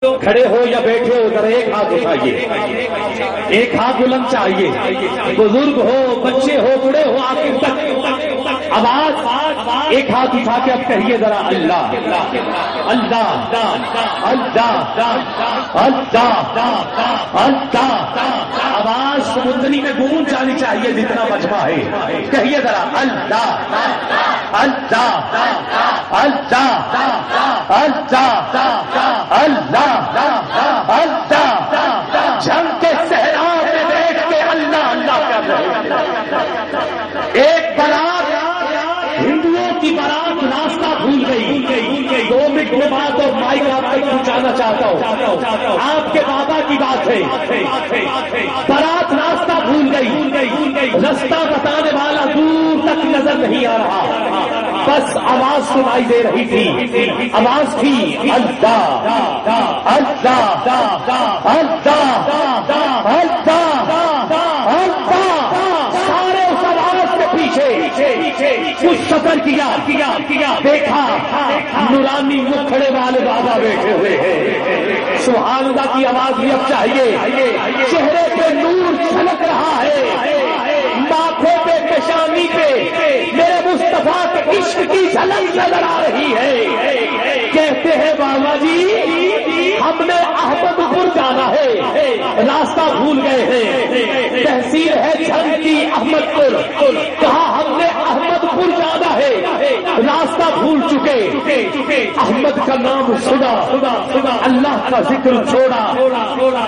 کھڑے ہو یا بیٹھے ہو ذرا ایک ہاتھ اٹھائیے، ایک ہاتھ بلند چاہیے، بزرگ ہو بچے ہو بوڑھے ہو آخر تک آواز ایک ہاتھ اٹھا کے اب کہیے ذرا اللہ اللہ اللہ اللہ اللہ۔ آواز سمندری میں گونج جانی چاہیے جتنا مجمع ہے، کہیے ذرا اللہ اللہ اللہ اللہ اللہ اللہ۔ جنگ کے صحرا میں بیٹھ کے اللہ اللہ کر رہے ہیں۔ ایک بارات ہندوؤں کی بارات راستہ بھول گئی، 2 منٹ کے بعد اور مائک آپ تک پہنچانا چاہتا ہوں، آپ کے بابا کی بات ہے، بارات راستہ بھول گئی، راستہ بتانے والا دور تک نظر نہیں آ رہا، بس آواز سنائی دے رہی تھی، آواز تھی اللہ اللہ اللہ اللہ اللہ۔ سارے اس آواز کے پیچھے کچھ سفر کیا، دیکھا نورانی مکھڑے والے بابا بیٹھے ہوئے ہیں۔ سبحان اللہ کی آواز بھی اب چاہیے، چہرے پہ نور چھلک رہا ہے، ماتھے پہ پیشانی پہ میرے مصطفیٰ کے عشق کی جھلک نظر آ رہی ہے۔ کہتے ہیں بابا جی ہم نے احمد پور جانا ہے، راستہ بھول گئے ہیں، تحصیل ہے جھنگ کی احمد پور، کہا ہم نے احمد پور جانا ہے، راستہ بھول چکے، احمد کا نام سنا، اللہ کا ذکر چھوڑا،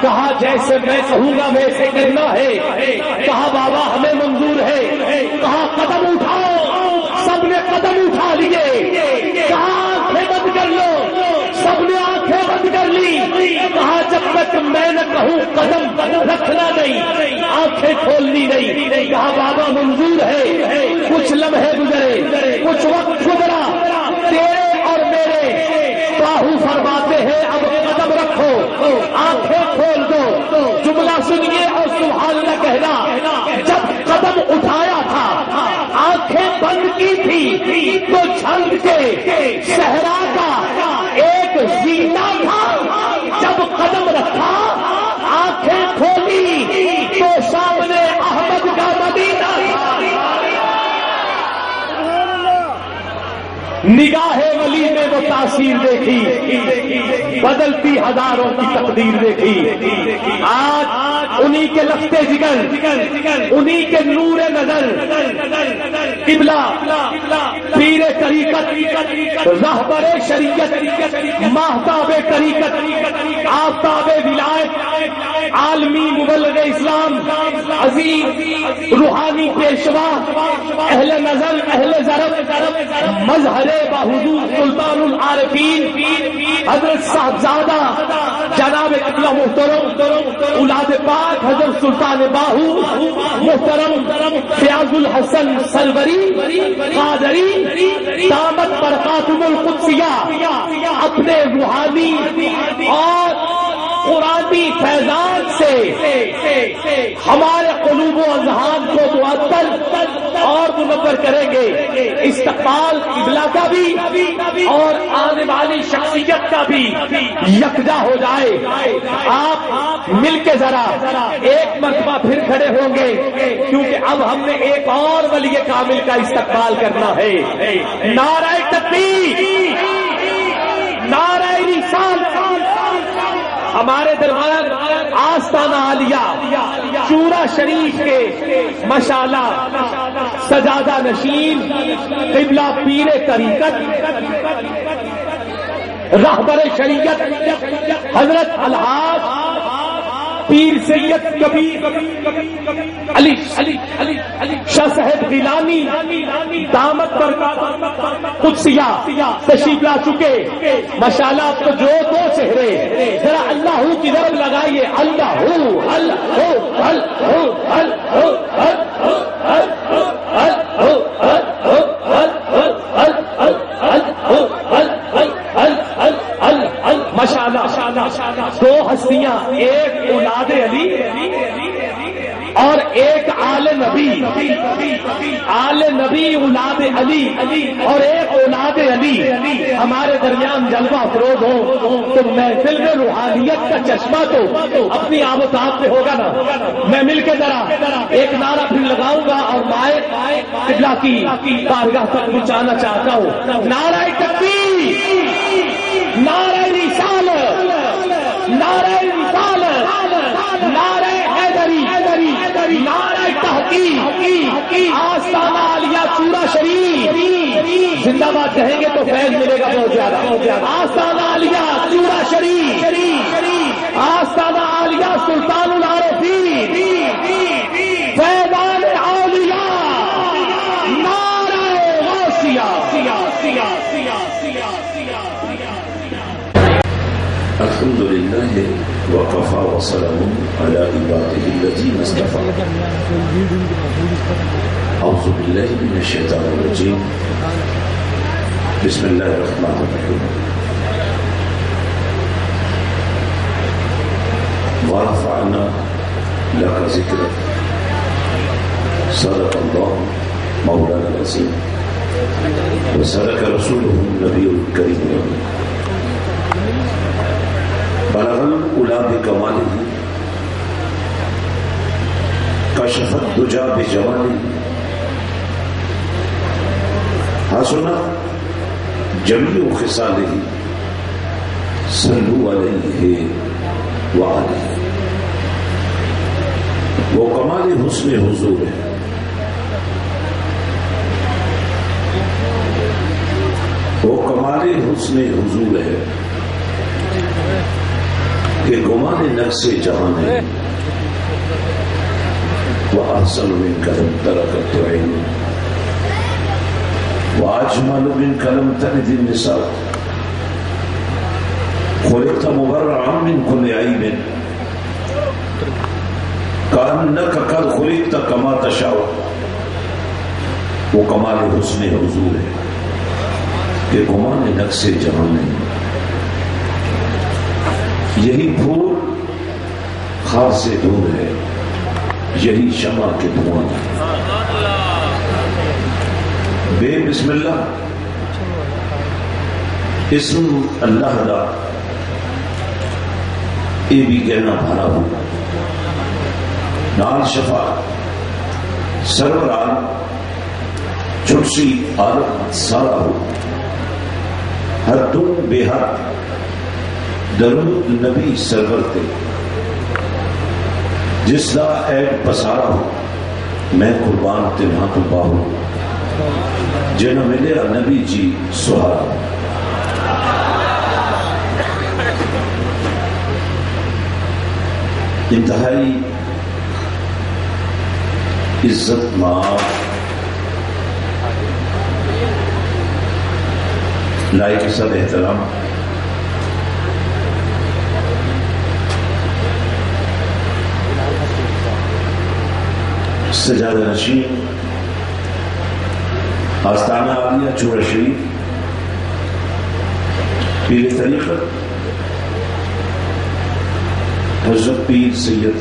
کہا جیسے میں کہوں گا ویسے کرنا ہے، کہا بابا ہمیں منظور ہے، کہا قدم اٹھاؤ، سب نے قدم اٹھا لیے، کہا آنکھیں بند کر لو، سب نے آنکھیں بند کر لی، کہا جب تک میں نہ کہوں قدم رکھنا نہیں، آنکھیں کھولنی نہیں، کہا بابا منظور ہے۔ کچھ لمحے گزرے، کچھ وقت گزرا، تیرے اور میرے باہو فرماتے ہیں اب قدم رکھو، آنکھیں کھول دو، جملہ سنیے اور سبحان اللہ کہنا، جب قدم اٹھایا تھا آنکھیں بند کی تھی تو جھنگ کے صحرا کا ایک زینہ تھا، جب قدم رکھا آنکھیں کھولی تو سامنے احمد کا مدینہ تھا۔ نگاہ ولی میں وہ تاثیر دیکھی، بدلتی ہزاروں کی تقدیر دیکھی، آج انہی کے لفتے جگر، انہی کے نور نظر، قبلہ پیر طریقت، رہبر شریعت، ماہتاب طریقت، آفتاب ولایت، عالمی مبلغ اسلام، عظیم روحانی پیشوا، اہل نظر اہل ضرب، مظہر بحضور سلطان العارفین حضرت صاحبزادہ جناب قبلہ محترم اولاد پاک حضرت سلطان باہو محترم فیاض الحسن سلوری قادری دامت برکاتہم القدسیہ اپنے روحانی اور قرآنی فیضان سے ہمارے قلوب و اذہان کو معطر اور منور کریں گے، استقبال قبلہ کا بھی اور آنے والی شخصیت کا بھی یکجا ہو جائے۔ آپ مل کے ذرا ایک مرتبہ پھر کھڑے ہوں گے، کیونکہ اب ہم نے ایک اور ولی کامل کا استقبال کرنا ہے۔ نعرہ تکبیر، نعرہ رسالت، ہمارے درمیان آستانہ عالیہ شورا شریف کے مشالہ سجادہ نشین قبلہ پیر طریقت رہبر شریعت حضرت الحاج پیر سید کبیر علی شاہ صاحب گیلانی دامت برکاتہم قدسیہ تشریف لا چکے، ماشاءاللہ آپ کو جو دو چہرے ذرا اللہ کی ضرب لگائیے، اللہ ماشاءاللہ دو ہستیاں، ایک اولاد علی اور ایک آل نبی اولاد علی اور ایک اولاد علی ہمارے درمیان جلوہ افروز ہو تو محفل میں روحانیت کا چشمہ تو اپنی آب و تاب پہ ہوگا نا. میں مل کے ذرا ایک نعرہ پھر لگاؤں گا اور مائک قبلہ کی بارگاہ تک پہنچانا چاہتا ہوں. نعرہ تکبیر، نعرہ رسالت، نعرہ رسالت، نعرہ حیدری، نعرہ تحقیق، آستانہ عالیہ چورا شریف زندہ باد کہیں گے تو فیض ملے گا بہت زیادہ. آستانہ عالیہ چورا شریف، آستانہ عالیہ سلطان العارفین، فیضان اولیاء، نعرہ غوثیہ. الحمد لله وكفى وسلام على عباده الذين اصطفى. أعوذ بالله من الشيطان الرجيم. بسم الله الرحمن الرحيم. ورفعنا لك ذكرك. صدق الله مولانا العظيم وصدق رسوله النبي الكريم. بلغ الأولى بكماله كشف الدجى بجماله حسن جميع خصاله صلوا عليه وآله. وہ کمال حسن حضور ہے، وہ کمال حسن حضور ہے کہ گمان نقص جہان ہے. وَأَحْسَنُ مِنْكَ لَمْ تَرَكَتْ عَيْنٌ وَأَجْمَلُ مِنْكَ لَمْ تَلِدِ النِّسَاءُ خُلِقْتَ مُبَرَّعًا مِنْ كُلِّ عَيْبٍ كَأَنَّكَ قَدْ خُلِقْتَ كَمَا تَشَاءُ. وہ کمال حسن حضور ہے کہ گمان نقص جہان ہے. یہی پھول خار سے دور ہے، یہی شمع کے دھواں ہے. بے بسم اللہ اسم اللہ دا اے بھی کہنا بھرا ہو. نال شفا سروران چھٹسی عالم سارا ہو. ہر تم بے حد درود نبی سرور تے جس دا عیب پسارا ہو. میں قربان تے نہ تو باہو جنہ ملے نبی جی سہارا. انتہائی عزت ماں لائق صد احترام سجادہ نشین آستانہ عالیہ چورا شریف پیر طریقت حضرت پیر سید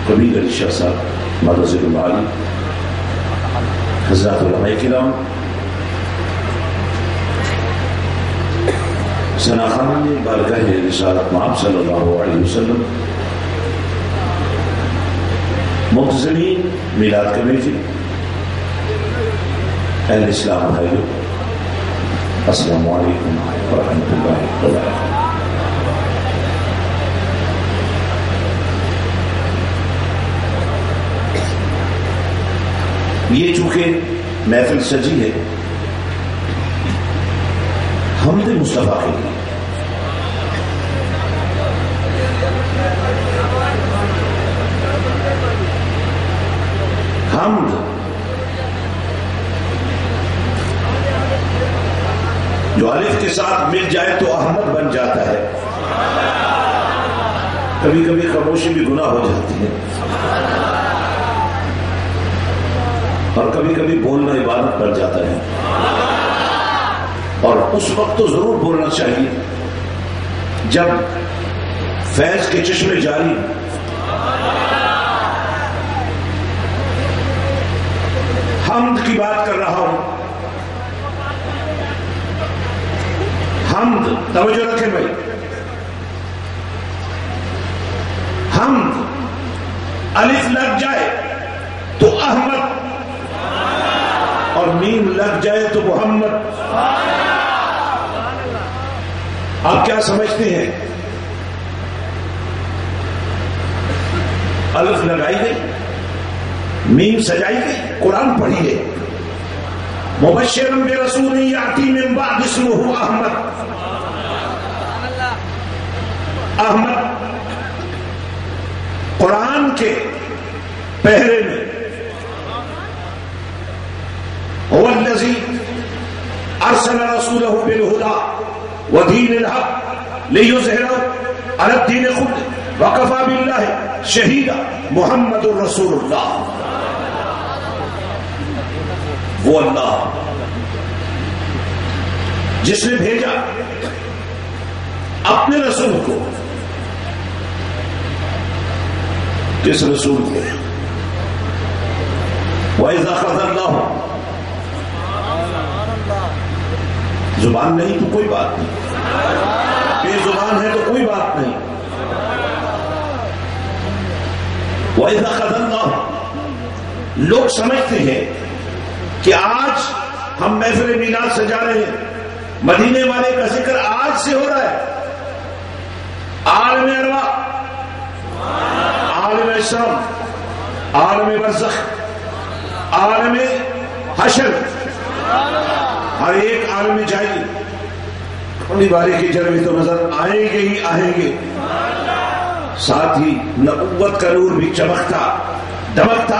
کبیر علی شاہ صاحب مدرسۃ العالی، حضرات علماء کرام، شناخانہ بارگاہ رسالت مآب صلی اللہ علیہ وسلم، ملتزمین میلاد کمیٹی، اہل اسلام بھائیو، السلام علیکم ورحمۃ اللہ وبرکاتہ. یہ چونکہ محفل سجی ہے حمد مصطفیٰ کے لیے، حمد جو الف کے ساتھ مل جائے تو احمد بن جاتا ہے. کبھی کبھی خاموشی بھی گناہ ہو جاتی ہے اور کبھی کبھی بولنا عبادت بن جاتا ہے. اور اس وقت تو ضرور بولنا چاہیے جب فیض کے چشمے جاری حمد کی بات کر رہا ہوں. حمد، توجہ رکھیں بھائی، حمد الف لگ جائے تو احمد اور میم لگ جائے تو محمد. آپ کیا سمجھتے ہیں؟ الف لگائی گئی، میم سجائی گئی، قرآن پڑھیے. مبشرا برسول یاتی من بعد اسمہ احمد. احمد قرآن کے پہرے میں هو الذی ارسل رسولہ بالہدی ودین الحق لیظہرہ علی الدین کلہ وکفی باللہ شہیدا محمد رسول اللہ. وہ اللہ جس نے بھیجا اپنے رسول کو. کس رسول کو؟ وَإِذَا أَخَذَ اللَّهُ، زبان نہیں تو کوئی بات نہیں، بے زبان ہے تو کوئی بات نہیں. وَإِذَا أَخَذَ اللَّهُ، لوگ سمجھتے ہیں کہ آج ہم محفل میلاد سجا رہے ہیں، مدینے والے کا ذکر آج سے ہو رہا ہے. عالم ارواح، عالم اسلام، عالم برزخ، عالم حشر، ہر ایک عالم جائے اپنی باری کے جلوے تو نظر آئیں گے ہی آئیں گے. ساتھ ہی نبوت کا نور بھی چمکتا دمکتا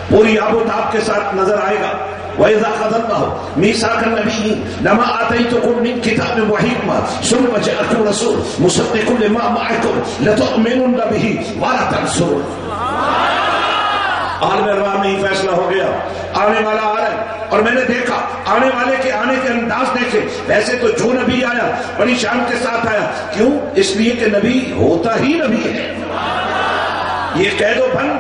پوری آب و تاب کے ساتھ نظر آئے گا. وَإِذَا أَخَذَ اللَّهُ مِيثَاقَ النَّبِيِّينَ لَمَا آتَيْتُكُم مِّن كِتَابٍ وَحِكْمَةٍ ثُمَّ جَاءَكُم رَّسُولٌ مُصَدِّقٌ لِّمَا مَعَكُمْ لَتُؤْمِنُنَّ بِهِ وَلَتَنصُرُنَّهُ. عالم ارواح میں ہی فیصلہ ہو گیا. آنے والا آ رہا ہے اور میں نے دیکھا آنے والے کے آنے کے انداز دیکھے. ویسے تو جو نبی آیا بڑی شان کے ساتھ آیا. کیوں؟ اس لیے کہ نبی ہوتا ہی نبی ہے. یہ قید و بند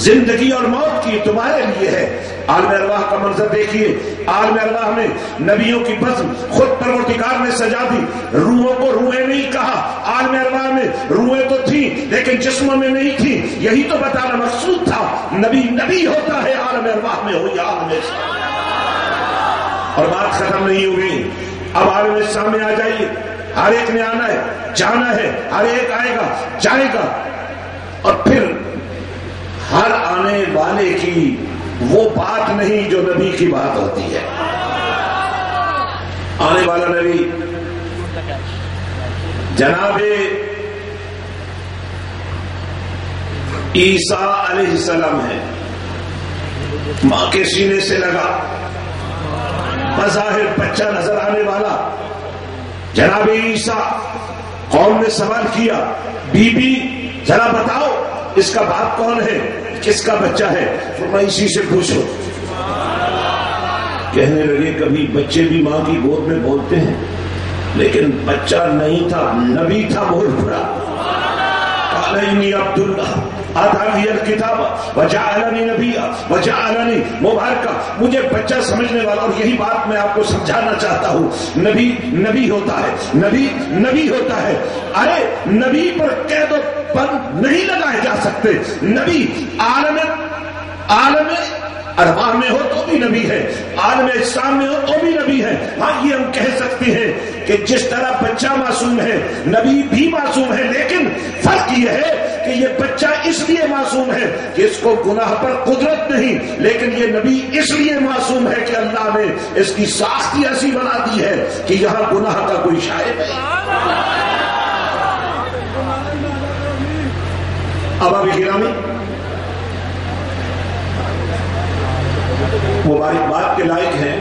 زندگی اور موت کی تمہارے لیے ہے. عالم ارواح کا منظر دیکھیے. عالم ارواح میں نبیوں کی بزم خود پروردگار نے سجا دی. روحوں کو روحیں نہیں کہا. عالم ارواح میں روحیں تو تھیں لیکن جسموں میں نہیں تھیں. یہی تو بتانا مقصود تھا. نبی نبی ہوتا ہے عالم ارواح میں ہو یا عالم اسلام. اور بات ختم نہیں ہوئی. اب عالم اسلام میں آ جائیے. ہر ایک نے آنا ہے جانا ہے. ہر ایک آئے گا جائے گا. اور پھر ہر آنے والے کی وہ بات نہیں جو نبی کی بات ہوتی ہے. آنے والا نبی جناب عیسیٰ علیہ السلام ہے. ماں کے سینے سے لگا بظاہر بچہ نظر آنے والا جناب عیسیٰ. قوم نے سوال کیا بی بی ذرا بتاؤ اس کا باپ کون ہے، کس کا بچہ ہے؟ فرمایا اسی سے پوچھو. کہنے لگے کبھی بچے بھی ماں کی گود میں بولتے ہیں لیکن بچہ نہیں تھا نبی تھا. بول پڑا قال انی عبد اللہ آتانی الکتاب وجعلنی نبیا وجعلنی مبارکا. مجھے بچہ سمجھنے والا. اور یہی بات میں آپ کو سمجھانا چاہتا ہوں. نبی نبی ہوتا ہے. نبی نبی ہوتا ہے. ارے نبی پر قید و بند نہیں لگائے جا سکتے. نبی عالم ارواح میں ہو تو بھی نبی ہے، عالم اجسام میں ہو تو بھی نبی ہے. ہاں یہ ہم کہہ سکتے ہیں کہ جس طرح بچہ معصوم ہے نبی بھی معصوم ہے. لیکن فرق یہ ہے کہ یہ بچہ اس لیے معصوم ہے کہ اس کو گناہ پر قدرت نہیں، لیکن یہ نبی اس لیے معصوم ہے کہ اللہ نے اس کی ساخت ایسی بنا دی ہے کہ یہاں گناہ کا کوئی شاہد نہیں. اب ابھی گرامی مبارکباد کے لائق ہیں.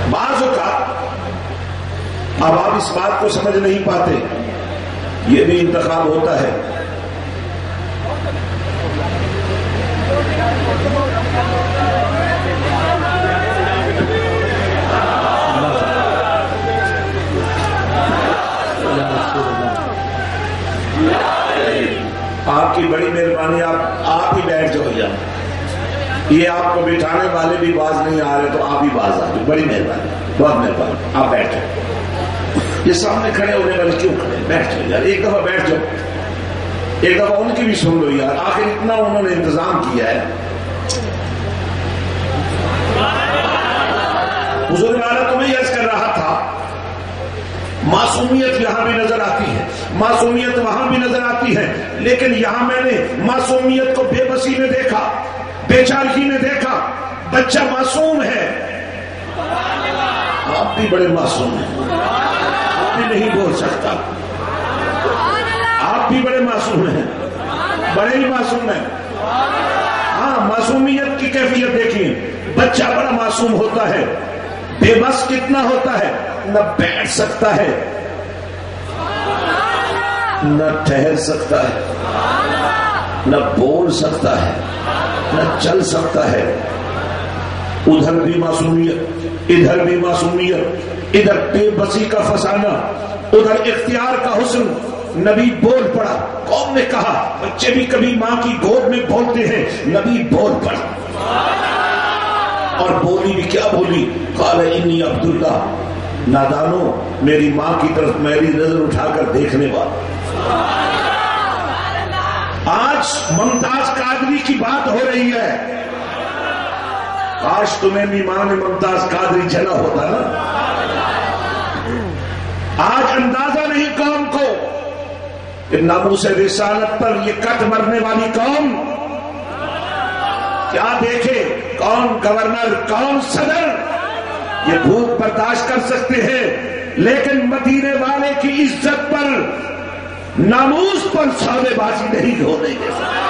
بعض اوقات اب آپ اس بات کو سمجھ نہیں پاتے. یہ بھی انتخاب ہوتا ہے. آپ کی بڑی مہربانی. آپ ہی بیٹھ جاؤ. یہ آپ کو بٹھانے والے بھی باز نہیں آ رہے تو آپ ہی باز آ جائیں. بڑی مہربانی, بہت مہربانی. آپ بیٹھ جائیں. یہ سامنے کھڑے ہونے والے کیوں کھڑے؟ بیٹھ جائیں یار, ایک دفعہ بیٹھ جاؤ, ایک دفعہ ان کی بھی سن لو یار. آخر اتنا انہوں نے انتظام کیا ہے. حضور والا تمہیں عرض کر رہا تھا, معصومیت یہاں بھی نظر آتی ہے, معصومیت وہاں بھی نظر آتی ہے, لیکن یہاں میں نے معصومیت کو بے بسی میں دیکھا, بے چارگی میں دیکھا. بچہ معصوم ہے, آپ بھی بڑے معصوم ہیں, آپ بھی نہیں بول سکتا. آپ بھی بڑے معصوم ہیں, بڑے ہی معصوم ہیں. ہاں, معصومیت کی کیفیت دیکھیے. بچہ بڑا معصوم ہوتا ہے, بے بس کتنا ہوتا ہے, نہ بیٹھ سکتا ہے, نہ ٹھہر سکتا ہے, نہ بول سکتا ہے, نہ چل سکتا ہے. ادھر بھی معصومیت, ادھر بھی معصومیت, ادھر بے بسی کا فسانہ, ادھر اختیار کا حسن. نبی بول پڑا. قوم نے کہا بچے بھی کبھی ماں کی گود میں بولتے ہیں, نبی بول پڑا. اور بولی بھی کیا بولی؟ قال انی عبداللہ. نادانو, میری ماں کی طرف میری نظر اٹھا کر دیکھنے والا. آج ممتاز قادری کی بات ہو رہی ہے. کاش تمہیں بھی ماں نے ممتاز قادری جنا ہوتا نا. آج اندازہ نہیں قوم کو کہ ناموس رسالت پر یہ کٹ مرنے والی قوم کیا دیکھے. کون گورنر, کون صدر یہ بھوک برداشت کر سکتے ہیں, لیکن مدینے والے کی عزت پر, ناموس پر سودے بازی نہیں ہونے دے سکتے.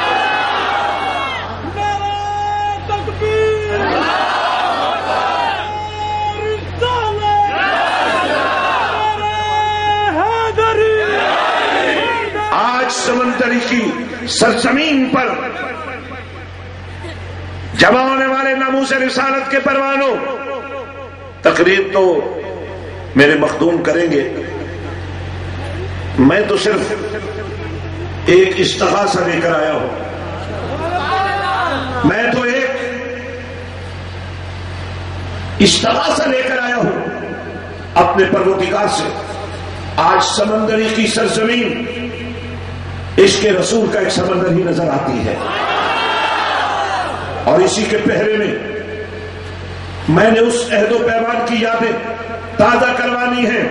آج سمندری کی سرزمین پر جمع ہونے والے ناموس رسالت کے پروانوں, تقریر تو میرے مخدوم کریں گے. میں تو صرف ایک استغاثہ لے کر آیا ہوں. میں تو ایک استغاثہ لے کر آیا ہوں اپنے پروردگار سے. آج سمندری کی سرزمین عشق رسول کا ایک سمندر ہی نظر آتی ہے, اور اسی کے پہرے میں نے اس عہد و پیمان کی یادیں تازہ کروانی ہے.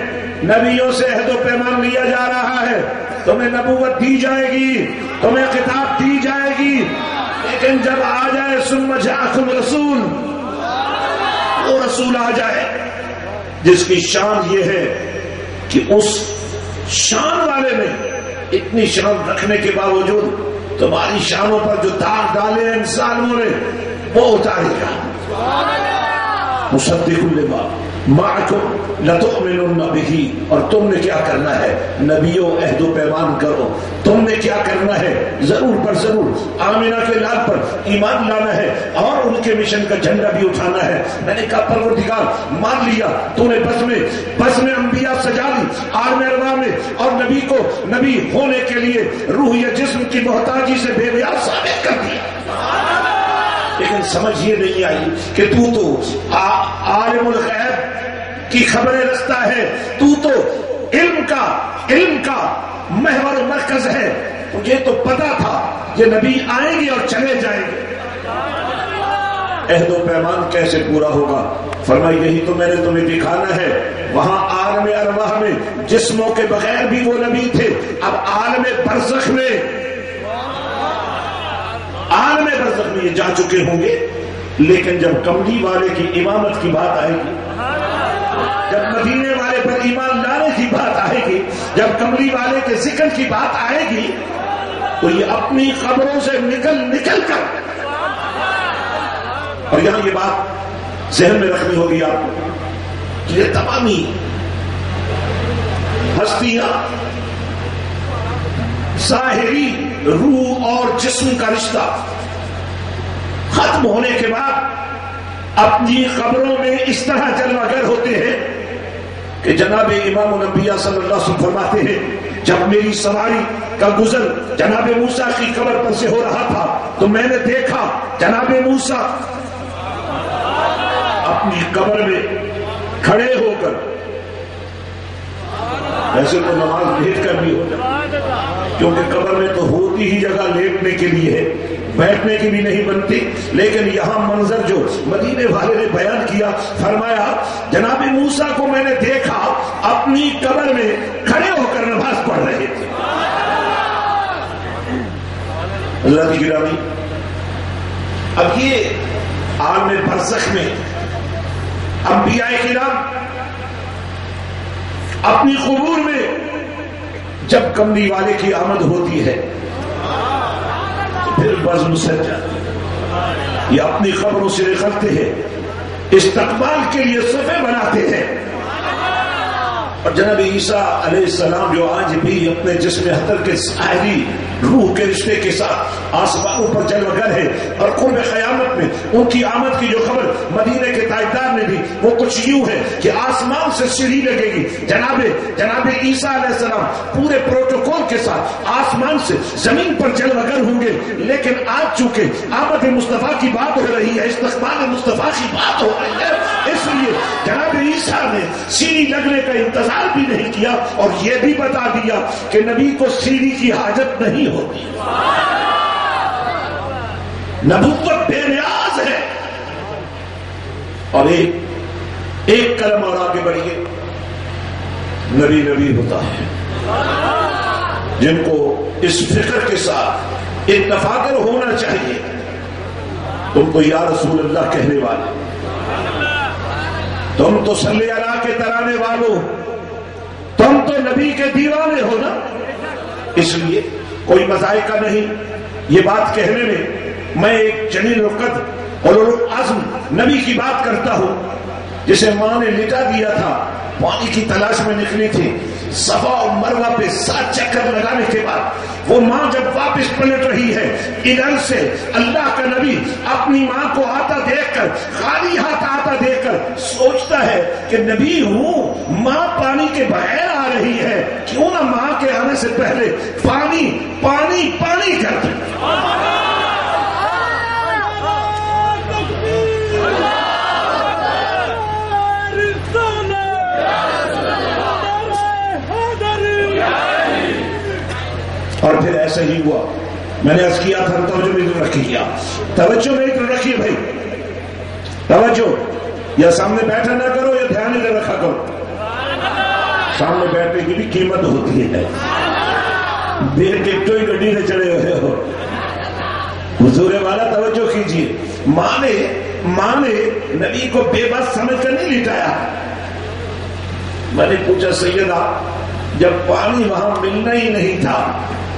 نبیوں سے عہد و پیمان لیا جا رہا ہے. تمہیں نبوت دی جائے گی, تمہیں کتاب دی جائے گی, لیکن جب آ جائے ثم جاءکم رسول, وہ رسول آ جائے جس کی شان یہ ہے کہ اس شان والے نے اتنی شان رکھنے کے باوجود تمہاری شانوں پر جو داغ ڈالے ہیں انسانوں نے وہ اتارے گا. مصدق لما معکم لتؤمنن بہ. اور تم نے کیا کرنا ہے نبیوں, عہد و پیمان کرو. تم نے کیا کرنا ہے, ضرور پر ضرور آمینہ کے لال پر ایمان لانا ہے اور ان کے مشن کا جھنڈا بھی اٹھانا ہے. میں نے کہا پروردگار مان لیا, تو نے بس میں انبیاء سجا لی عالم ارواح میں, اور نبی کو نبی ہونے کے لیے روح یا جسم کی محتاجی سے بے نیاز ثابت کر دیا. لیکن سمجھ یہ نہیں آئی کہ تو عالم الغیب کی خبریں رستا ہے, تو علم کا محور و مرکز ہے. مجھے تو پتا تھا یہ نبی آئیں گے اور چلے جائیں گے. عہد و پیمان کیسے پورا ہوگا؟ فرمایا یہی تو میں نے تمہیں دکھانا ہے. وہاں عالم ارواح میں جسموں کے بغیر بھی وہ نبی تھے. اب عالم برزخ میں یہ جا چکے ہوں گے, لیکن جب کملی والے کی امامت کی بات آئے گی, جب مدینے والے پر ایمان لانے کی بات آئے گی, جب کملی والے کے ذکر کی بات آئے گی, تو یہ اپنی قبروں سے نکل کر, اور یہاں یہ بات ذہن میں رکھنی ہوگی آپ کو کہ یہ تمامی ہستیاں ظاہری روح اور جسم کا رشتہ ختم ہونے کے بعد اپنی قبروں میں اس طرح جلوہ گر ہوتے ہیں کہ جناب امام الانبیاء صلی اللہ علیہ وسلم فرماتے ہیں جب میری سواری کا گزر جناب موسیٰ کی قبر پر سے ہو رہا تھا تو میں نے دیکھا جناب موسیٰ اپنی قبر میں کھڑے ہو کر، ویسے تو نماز لیٹ کر بھی ہو جائے کیونکہ قبر میں تو ہوتی ہی جگہ لیٹنے کے لیے ہے، بیٹھنے کی بھی نہیں بنتی، لیکن یہاں منظر جو مدینے والے نے بیان کیا، فرمایا جناب موسیٰ کو میں نے دیکھا اپنی قبر میں کھڑے ہو کر نماز پڑھ رہے تھے۔ اللہ کی گرامی، اب یہ عالم برزخ میں انبیاء کرام اپنی قبور میں جب کملی والے کی آمد ہوتی ہے تو پھر بزم سج جاتی ہے، یہ اپنی قبروں سے نکلتے ہیں، استقبال کے لیے صفے بناتے ہیں، اور جناب عیسیٰ علیہ السلام جو آج بھی اپنے جسم حضر کے ظاہری روح کے رشتے کے ساتھ آسمانوں پر جلوگر ہے، اور قرب قیامت میں ان کی آمد کی جو خبر مدینے کے تاجدار نے دی وہ کچھ یوں ہے کہ آسمان سے سیڑھی لگے گی، جناب عیسیٰ علیہ السلام پورے پروٹوکول کے ساتھ آسمان سے زمین پر جلوگر ہوں گے، لیکن آج چونکہ آمد مصطفیٰ کی بات ہو رہی ہے، استقبال مصطفیٰ کی بات ہو رہی ہے، اس لیے جناب عیسیٰ نے سیڑھی لگنے کا انتظار بھی نہیں کیا اور یہ بھی بتا دیا کہ نبی کو سیڑھی کی حاجت نہیں ہوتی، نبوت بے نیاز ہے۔ اور ایک قدم اور آگے بڑھیے، نبی ہوتا ہے جن کو اس فکر کے ساتھ اتفاقر ہونا چاہیے، تم تو یا رسول اللہ کہنے والے، تم تو صلی اللہ کے ترانے والوں، تم تو نبی کے دیوانے ہو نا، اس لیے کوئی مذائقہ نہیں یہ بات کہنے میں ایک جلیل القدر اور العزم نبی کی بات کرتا ہوں جسے ماں نے لٹا دیا تھا، پانی کی تلاش میں نکلی تھی، صفا اور مروہ پہ 7 چکر لگانے کے بعد وہ ماں جب واپس پلٹ رہی ہے، ادھر سے اللہ کا نبی اپنی ماں کو آتا دیکھ کر، خالی ہاتھ آتا دیکھ کر سوچتا ہے کہ نبی ہوں، ماں پانی کے بغیر آ رہی ہے، کیوں نہ ماں کے آنے سے پہلے پانی پانی پانی کر دیں۔ اور پھر ایسا ہی ہوا، میں نے عرض کیا تھا، توجہ میں ادھر رکھیے، توجہ میں ادھر رکھیے بھائی، توجہ، یا سامنے بیٹھا نہ کرو یا دھیان ادھر رکھا کرو، سامنے بیٹھنے کی بھی قیمت ہوتی ہے، دیر کے ٹوئی گڈی سے چڑھے ہوئے ہو، حضور والا توجہ کیجیے، ماں نے نبی کو بے بس سمجھ کر نہیں لٹایا۔ میں نے پوچھا سیدہ جب پانی وہاں ملنا ہی نہیں تھا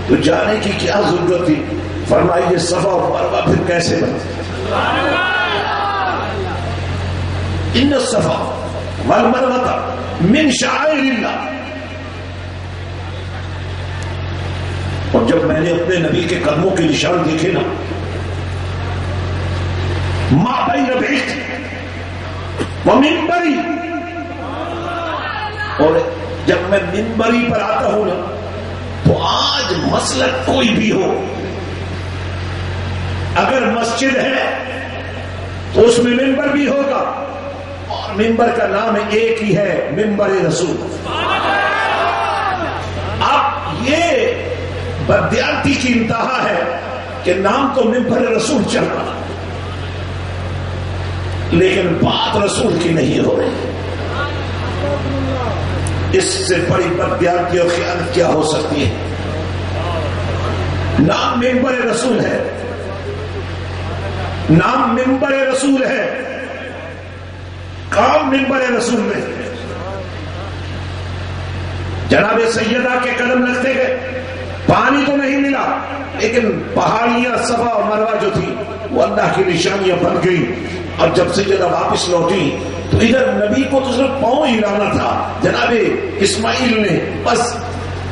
تو جانے کی کیا ضرورت تھی؟ فرمائیے صفا اور مروہ پھر کیسے بنتے؟ ان الصفا والمروہ من شعائر اللہ۔ اور جب میں نے اپنے نبی کے قدموں کے نشان دیکھے نا، ما بین بیت و منبری، اور جب میں منبری پر آتا ہوں نا تو آج مسلک کوئی بھی ہو، اگر مسجد ہے تو اس میں منبر بھی ہوگا، اور منبر کا نام ایک ہی ہے، منبر رسول۔ اب یہ بدیانتی کی انتہا ہے کہ نام تو منبر رسول چل رہا لیکن بات رسول کی نہیں ہو رہی۔ اس سے بڑی بدیانتی اور خیانت کیا ہو سکتی ہے؟ نام منبر رسول ہے، نام منبر رسول ہے، کام منبر رسول میں۔ جناب سیدہ کے قدم لگتے گئے، پانی تو نہیں ملا لیکن پہاڑیاں صفا اور مروہ جو تھی وہ اللہ کی نشانیاں بن گئی۔ اور جب سیدہ واپس لوٹی تو ادھر نبی کو تو صرف پاؤں ہلانا تھا، جناب اسماعیل نے بس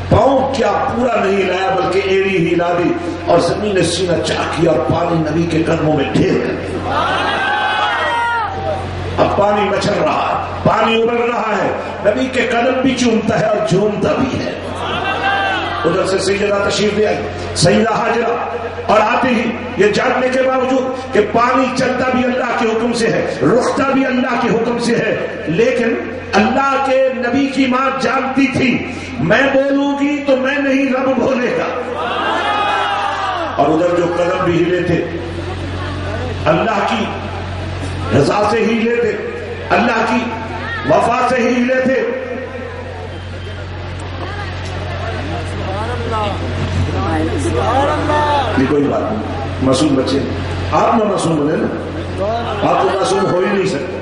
پاؤں کیا پورا نہیں ہلایا بلکہ ایڑی ہلا دی اور زمین سینہ چاک کیا اور پانی نبی کے قدموں میں ڈھیر کر دیا۔ اب پانی مچھر رہا ہے، پانی ابل رہا ہے، نبی کے قدم بھی چومتا ہے اور جھومتا بھی ہے۔ ادھر سے سیدہ تشریف لے آئی، سیدہ حاجرہ، اور آتے ہی یہ جاننے کے باوجود کہ پانی چلتا بھی اللہ کے حکم سے ہے، رکتا بھی اللہ کے حکم سے ہے، لیکن اللہ کے نبی کی ماں جانتی تھی میں بولوں گی تو میں نہیں، رب بولے گا. اور ادھر جو قدم بھی ہلے تھے اللہ کی رضا سے ہی ہلے تھے، اللہ کی وفا سے ہی ہلے تھے. یہ کوئی بات نہیں، معصوم بچے آپ نہ معصوم بنے نا، آپ تو معصوم ہو ہی نہیں سکتے.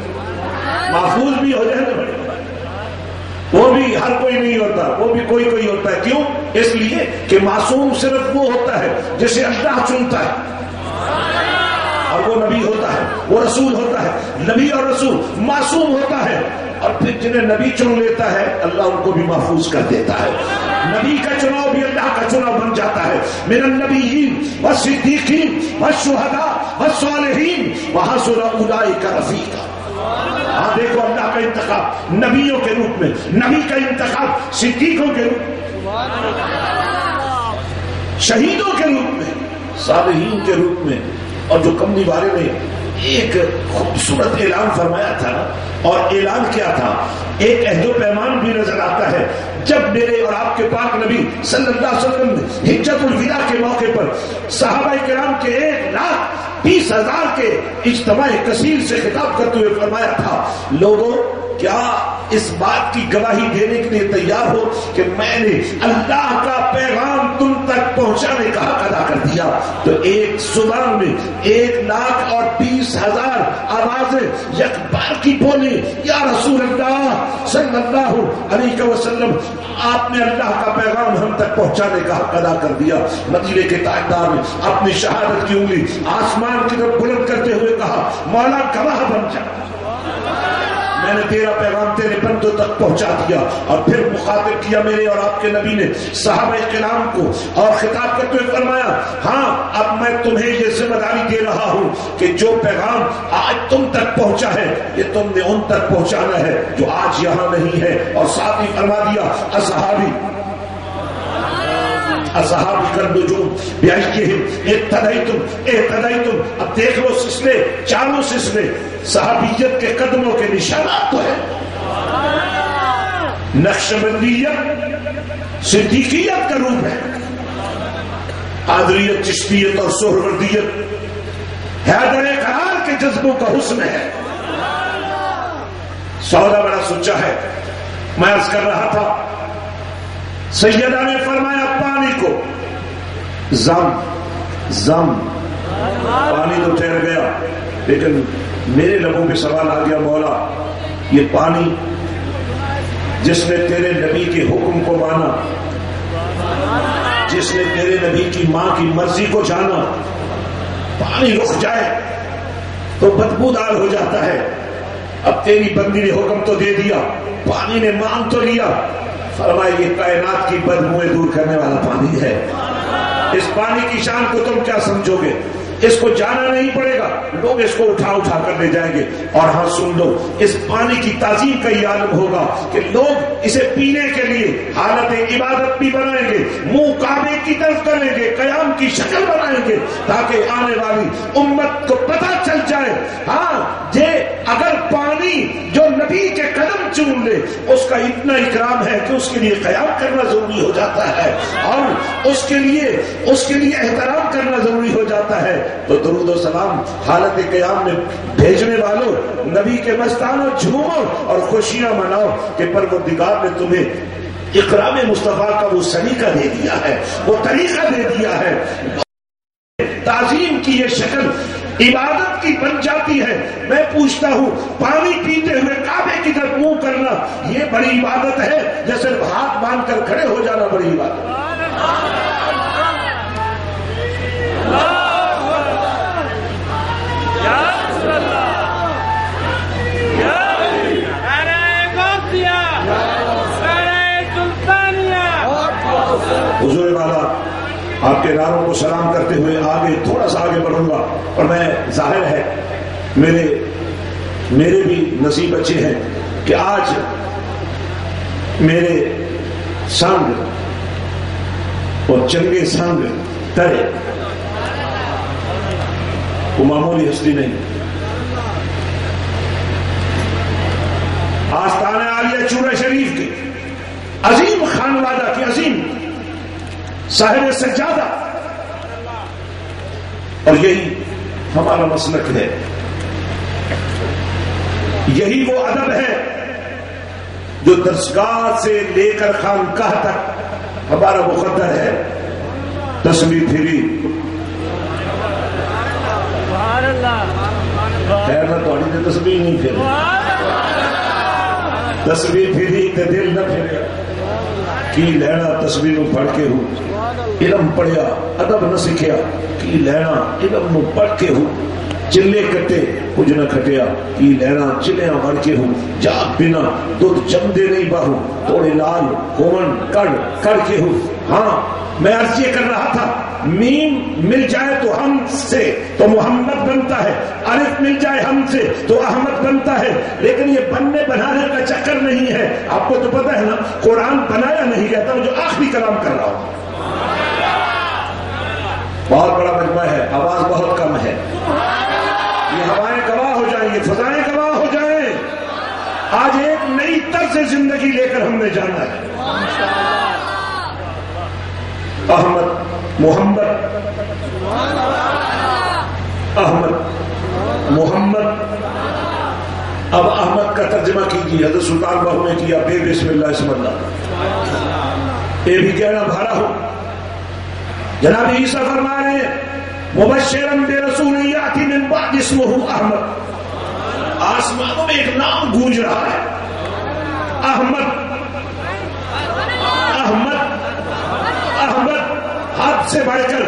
محفوظ بھی ہو جائے نا، وہ بھی ہر کوئی نہیں ہوتا، وہ بھی کوئی کوئی ہوتا ہے. کیوں؟ اس لیے کہ معصوم صرف وہ ہوتا ہے جسے اللہ چنتا ہے، اور وہ نبی ہوتا ہے، وہ رسول ہوتا ہے. نبی اور رسول معصوم ہوتا ہے، اور پھر جنہیں نبی چن لیتا ہے اللہ ان کو بھی محفوظ کر دیتا ہے. نبی کا چناؤ بھی اللہ کا چناؤ بن جاتا ہے. من النبیین والصدیقین والشہداء والصالحین وحسن اولئک رفیقا. ہاں دیکھو اللہ کا انتخاب نبیوں کے روپ میں، نبی کا انتخاب صدیقوں کے روپ میں، شہیدوں کے روپ میں، صالحین کے روپ میں. اور جو کملی والے نے ایک خوبصورت اعلان فرمایا تھا، اور اعلان کیا تھا؟ ایک عہد و پیمان بھی نظر آتا ہے. جب میرے اور آپ کے پاک نبی صلی اللہ علیہ وسلم نے حجۃ الوداع کے موقع پر صحابہ کرام کے 1,20,000 کے اجتماع کثیر سے خطاب کرتے ہوئے فرمایا تھا، لوگوں کیا اس بات کی گواہی دینے کے لیے تیار ہو کہ میں نے اللہ کا پیغام تم تک پہنچانے کا حق ادا کر دیا؟ تو ایک زبان میں 1,20,000 آوازیں یکبار کی بولی، یا رسول اللہ صلی اللہ علیہ وسلم، آپ نے اللہ کا پیغام ہم تک پہنچانے کا حق ادا کر دیا. مدینے کے تاجدار نے اپنی شہادت کی انگلی آسمان کی طرف بلند کرتے ہوئے کہا، مولا گواہ بن جا، میں نے تیرا پیغام تیرے بندوں تک پہنچا دیا. اور پھر مخاطب کیا میرے اور آپ کے نبی نے صحابہ کرام کو، اور خطاب کرتے ہوئے فرمایا، ہاں اب میں تمہیں یہ ذمہ داری دے رہا ہوں کہ جو پیغام آج تم تک پہنچا ہے یہ تم نے ان تک پہنچانا ہے جو آج یہاں نہیں ہے. اور ساتھ ہی فرما دیا، اصحابی کر نجوم بیعیہم اہتدیتم. اب دیکھ لو سلسلے، چاروں سلسلے صحابیت کے قدموں کے نشانات تو ہیں. نقشبندیت صدیقیت کا روپ ہے، قادریت چشتیت اور سہروردیت حیدر قرار کے جذبوں کا حسن ہے. سودا بڑا سچا ہے. میں عرض کر رہا تھا، سیدہ نے فرمایا پانی کو زم پانی تو ٹھہر گیا، لیکن میرے لبوں پہ سوال آ گیا، مولا یہ پانی جس نے تیرے نبی کے حکم کو مانا، جس نے تیرے نبی کی ماں کی مرضی کو جانا، پانی رک جائے تو بدبودار ہو جاتا ہے. اب تیری بندی نے حکم تو دے دیا، پانی نے مان تو لیا. فرمایا یہ کائنات کی بدبوئیں دور کرنے والا پانی ہے. اس پانی کی شان کو تم کیا سمجھو گے؟ اس کو جانا نہیں پڑے گا، لوگ اس کو اٹھا اٹھا کر لے جائیں گے. اور ہاں سن لو، اس پانی کی تعظیم کا یہ عالم ہوگا کہ لوگ اسے پینے کے لیے حالت عبادت بھی بنائیں گے، منہ کعبے کی طرف کریں گے، قیام کی شکل بنائیں گے، تاکہ آنے والی امت کو پتہ چل جائے ہاں یہ اگر پانی جو نبی کے قدم چوم لے اس کا اتنا اکرام ہے کہ اس کے لیے قیام کرنا ضروری ہو جاتا ہے، اور اس کے لیے احترام کرنا ضروری ہو جاتا ہے. تو درود و سلام حالت قیام میں بھیجنے والوں، نبی کے مستانوں جھومو اور خوشیاں مناؤ کہ پروردگار نے تمہیں اکرام مصطفیٰ کا وہ سلیقہ دے دیا ہے، وہ طریقہ دے دیا ہے. تعظیم کی یہ شکل عبادت کی بن جاتی ہے. میں پوچھتا ہوں، پانی پیتے ہوئے کعبے کی طرف منہ کرنا یہ بڑی عبادت ہے یا صرف ہاتھ باندھ کر کھڑے ہو جانا بڑی عبادت ہے؟ حضور والا آپ کے ناروں کو سلام کرتے ہوئے آگے تھوڑا سا آگے بڑھوں گا. اور میں ظاہر ہے میرے بھی نصیب اچھے ہیں کہ آج میرے سنگ اور چنگے سنگ ترے، وہ معمولی ہستی نہیں۔ آستان عالیہ چورہ شریف کے عظیم خانوادہ کی عظیم صاحب سجادہ، اور یہی ہمارا مسلک ہے، یہی وہ ادب ہے جو درسگاہ سے لے کر خانقاہ تک ہمارا مقدر ہے۔ تسبیح پھری خیر نہ تھوڑی نے تسبیح نہیں پھیری، تسبیح پھری تے دل نہ پھریا، کی لینا تسبیح نو پڑھ کے ہو، علم پڑھیا ادب نہ سکھیا، کی لینا علم نو پڑھ کے ہو، چلے کٹے کچھ نہ کھٹیا، کی لینا چلیاں وڑ کے ہو، جاگ بنا دودھ جمدے نہیں باہو، توڑے لال ہون کڑ کے ہو۔ ہاں میں عرض یہ کر رہا تھا، میم مل جائے تو ہم سے تو محمد بنتا ہے، الف مل جائے ہم سے تو احمد بنتا ہے، لیکن یہ بننے بنانے کا چکر نہیں ہے۔ آپ کو تو پتہ ہے نا، قرآن بنایا نہیں کہتا ہوں، جو آخری کلام کر رہا ہوں۔ بہت بڑا مجمع ہے، آواز بہت کم ہے، یہ ہوائیں گواہ ہو جائیں، یہ فضائیں گواہ ہو جائیں۔ آج ایک نئی طرز زندگی لے کر ہم نے جانا ہے۔ احمد محمد، احمد محمد، اب احمد کا ترجمہ کیجیے، حضرت سلطان بہو نے کیا، بے بسم اللہ اسم اللہ، یہ بھی کہنا بھارا ہو۔ جناب عیسیٰ فرما رہے ہیں مبشرا برسول یاتی من بعد اسمہ احمد، آسمانوں میں ایک نام گونج رہا ہے، احمد احمد احمد، حد سے بڑھ کر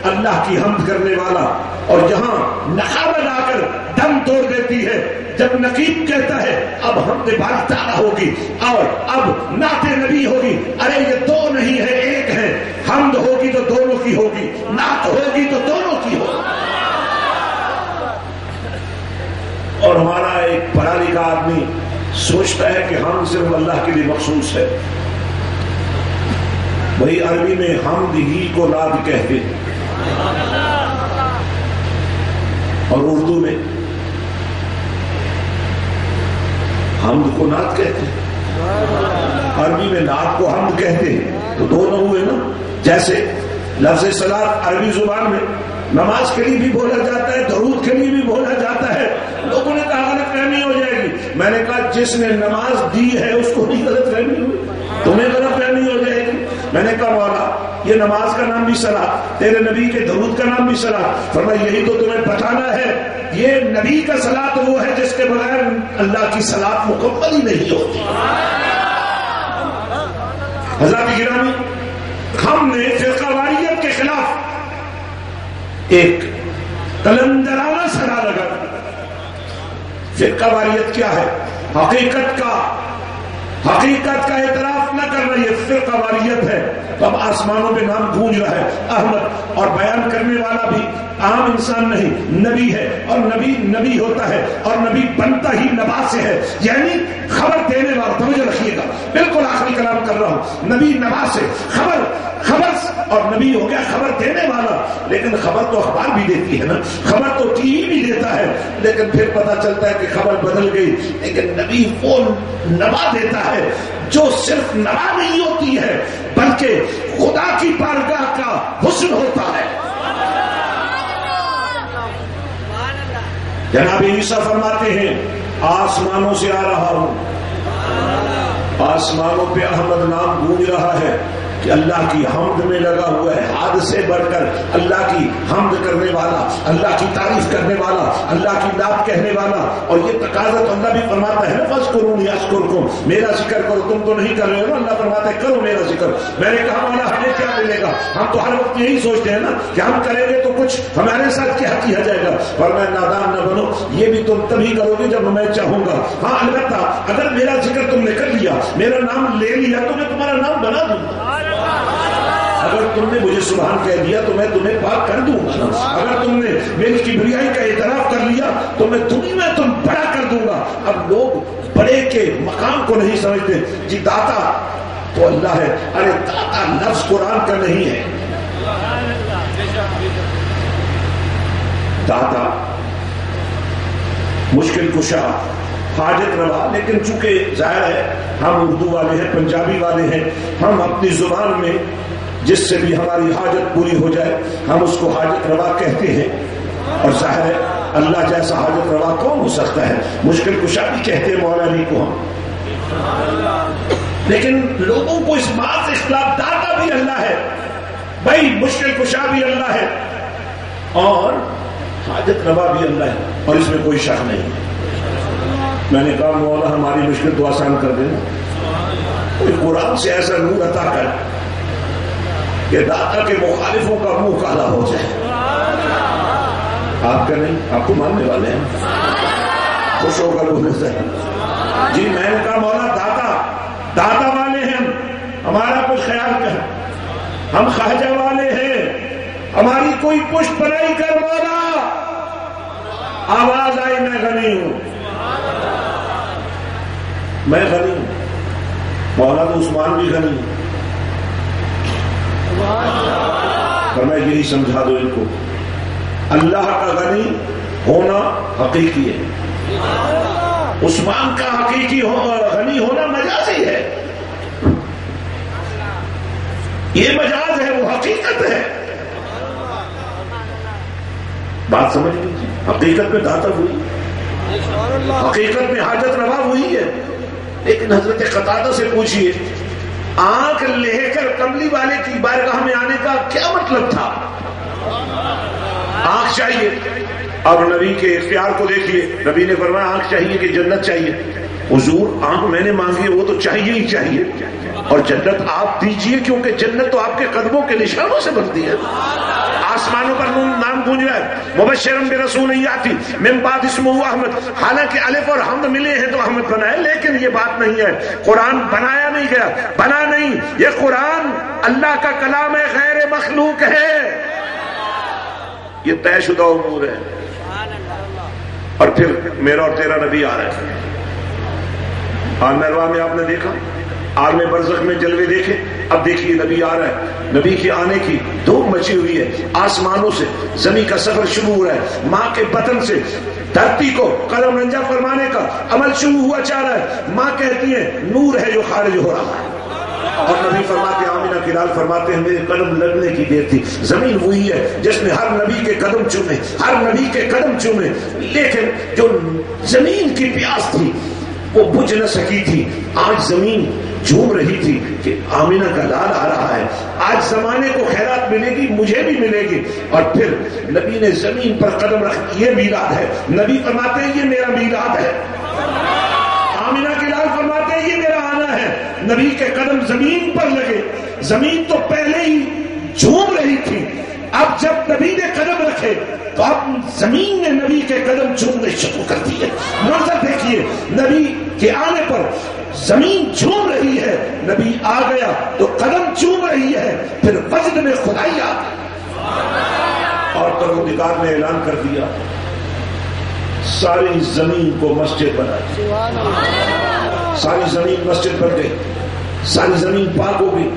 اللہ کی حمد کرنے والا، اور جہاں نخاوت آ کر دم توڑ دیتی ہے، جب نقیب کہتا ہے اب حمد باری تعالیٰ ہوگی اور اب نعت نبی ہوگی، ارے یہ دو نہیں ہے ایک ہے، حمد ہوگی تو دونوں کی ہوگی، نعت ہوگی تو دونوں کی ہوگی۔ اور ہمارا ایک پڑھا لکھا آدمی سوچتا ہے کہ ہم صرف اللہ کے لیے مخصوص ہے، وہی عربی میں حمد ہی کو نعت کہتے ہیں، اور اردو میں حمد کو نعت کہتے ہیں، عربی میں نعت کو حمد کہتے ہیں، تو دونوں ہوئے نا۔ جیسے لفظ صلاۃ عربی زبان میں نماز کے لیے بھی بولا جاتا ہے، درود کے لیے بھی بولا جاتا ہے۔ لوگوں نے کہا غلط فہمی ہو جائے گی، میں نے کہا جس نے نماز دی ہے اس کو نہیں غلط فہمی ہوئی، تمہیں غلط فہمی ہو جائے گی۔ میں نے کہا مولا یہ نماز کا نام بھی صلاۃ، تیرے نبی کے درود کا نام بھی صلاۃ، فرمایا یہی تو تمہیں بتانا ہے، یہ نبی کا صلاۃ وہ ہے جس کے بغیر اللہ کی صلاۃ مکمل ہی نہیں ہوتی۔ حضرات گرامی، ہم نے فرقہ واریت کے خلاف ایک کلندرانہ سڑا لگا۔ فرقہ واریت کیا ہے؟ حقیقت کا اعتراف نہ کرنا، یہ فرقہ واریت ہے۔ تو اب آسمانوں پہ نام گونج رہا ہے احمد، اور بیان کرنے والا بھی عام انسان نہیں، نبی ہے، اور نبی ہوتا ہے، اور نبی بنتا ہی نبا سے ہے، یعنی خبر دینے والا۔ توجہ رکھیے گا، بالکل آخری کلام کر رہا ہوں، نبی نبا سے، خبر اور نبی ہو گیا خبر دینے والا۔ لیکن خبر تو اخبار بھی دیتی ہے نا، خبر تو ٹی وی بھی دیتا ہے، لیکن پھر پتا چلتا ہے کہ خبر بدل گئی۔ لیکن نبی وہ نبا دیتا ہے جو صرف نبا نہیں ہوتی ہے بلکہ خدا کی بارگاہ کا حسن ہوتا ہے۔ جناب عیسیٰ فرماتے ہیں آسمانوں سے آ رہا ہوں، آسمانوں پہ احمد نام گونج رہا ہے کہ اللہ کی حمد میں لگا ہوا ہے، حد سے بڑھ کر اللہ کی حمد کرنے والا، اللہ کی تعریف کرنے والا، اللہ کی نعت کہنے والا۔ اور یہ تقاضا تو اللہ بھی فرماتا ہے نا، فاذکرونی اذکرکم، میرا ذکر کرو، تم تو نہیں کر رہے ہو نا، اللہ فرماتا ہے کرو میرا ذکر۔ میں نے کہا مولا ہمیں کیا ملے گا؟ ہم تو ہر وقت یہی سوچتے ہیں نا کہ ہم کریں گے تو کچھ ہمارے ساتھ کیا کیا جائے گا، اور میں نادان نہ بنو، یہ بھی تم تبھی کرو گے جب میں چاہوں گا۔ ہاں البتہ اگر میرا ذکر تم نے کر لیا، میرا نام لے لیا، تو میں تمہارا نام بنا دوں گا۔ اگر تم نے مجھے سبحان کہہ دیا تو میں تمہیں پاک کر دوں گا، اگر تم نے میری کبریائی کا اعتراف کر لیا تو میں تم بڑا کر دوں گا۔ اب لوگ بڑے کے مقام کو نہیں سمجھتے۔ جی داتا تو اللہ ہے. ارے داتا لفظ قرآن کا نہیں ہے. داتا مشکل کشا حاجت روا. لیکن چونکہ ظاہر ہے ہم اردو والے ہیں, پنجابی والے ہیں, ہم اپنی زبان میں جس سے بھی ہماری حاجت پوری ہو جائے ہم اس کو حاجت روا کہتے ہیں. اور ظاہر ہے اللہ جیسا حاجت روا کون ہو سکتا ہے. مشکل کشا بھی کہتے ہیں مولا علی کو ہم. لیکن لوگوں کو اس بات سے اختلاف, داتا بھی اللہ ہے بھائی, مشکل کشا بھی اللہ ہے اور حاجت روا بھی اللہ ہے, اور اس میں کوئی شک نہیں. میں نے کہا مولا ہماری مشکل تو آسان کر دیں, کوئی قرآن سے ایسا نور عطا کر کہ داتا کے مخالفوں کا منہ کالا ہو جائے. آپ کا نہیں, آپ کو ماننے والے ہیں, خوش ہو کر بولنے سے. جی میں نے کہا مولا داتا والے ہیں, ہمارا کچھ خیال کر, ہم خواجہ والے ہیں, ہماری کوئی پشت بنائی کر مولا. آواز آئی میں غنی ہوں, میں غنی ہوں. مولا تو عثمان بھی غنی ہوں. پر میں یہی سمجھا دو ان کو, اللہ کا غنی ہونا حقیقی ہے, عثمان کا حقیقی غنی ہونا مجازی ہے. یہ مجاز ہے, وہ حقیقت ہے. بات سمجھ لیجیے, حقیقت میں داتا ہوئی, حقیقت میں حاجت روا ہوئی ہے. لیکن حضرت قتادہ سے پوچھئے آنکھ لے کر کملی والے کی بارگاہ میں آنے کا کیا مطلب تھا؟ آنکھ چاہیے. اب نبی کے اختیار کو دیکھیے, نبی نے فرمایا آنکھ چاہیے کہ جنت چاہیے؟ حضور آنکھ میں نے مانگی ہے, وہ تو چاہیے ہی چاہیے, اور جنت آپ دیجئے کیونکہ جنت تو آپ کے قدموں کے نشانوں سے بنتی ہے. آسمانوں پر نام گونج رہا ہے, مبشرم برسول یاتی من بعد اسمہ احمد. حالانکہ الف اور حمد ملے ہیں تو احمد بنا ہے, لیکن یہ بات نہیں ہے. قرآن بنایا نہیں گیا, بنا نہیں, یہ قرآن اللہ کا کلام ہے, غیر مخلوق ہے, یہ طے شدہ امور ہے. اور پھر میرا اور تیرا نبی آ رہا ہے. عالم میں آپ نے دیکھا, عالم برزخ میں جلوے دیکھے. اب دیکھیے نبی آ رہا ہے, نبی کے آنے کی دھوم مچی ہوئی ہے. آسمانوں سے زمین کا سفر شروع ہو رہا ہے, ماں کے بطن سے دھرتی کو قلم رنجا فرمانے کا عمل شروع ہوا چاہ رہا ہے. ماں کہتی ہے نور ہے جو خارج ہو رہا ہے, اور نبی فرماتے ہیں, آمینہ کی لال فرماتے ہیں میرے قدم لگنے کی دیر تھی. زمین وہی ہے جس نے ہر نبی کے قدم چومے, ہر نبی کے قدم چومے, لیکن جو زمین کی پیاس تھی وہ بجھ نہ سکی تھی. آج زمین جھوم رہی تھی کہ آمینہ کا لال آ رہا ہے, آج زمانے کو خیرات ملے گی, مجھے بھی ملے گی. اور پھر نبی نے زمین پر قدم رکھ, یہ میلاد ہے. نبی فرماتے ہیں یہ میرا میلاد ہے. آمینہ کے لال فرماتے ہیں یہ میرا آنا ہے. نبی کے قدم زمین پر لگے. زمین تو پہلے ہی جھوم رہی تھی, اب جب نبی نے قدم رکھے تو اب زمین نے نبی کے قدم چومنے شروع کر دیے. منظر دیکھیے, نبی کے آنے پر زمین چوم رہی ہے, نبی آ گیا تو قدم چوم رہی ہے, پھر وجد میں خدائی آ گئی. اور پروردگار نے اعلان کر دیا ساری زمین کو مسجد بنائی. ساری زمین مسجد بن گئی, ساری زمین پاک ہو گئی.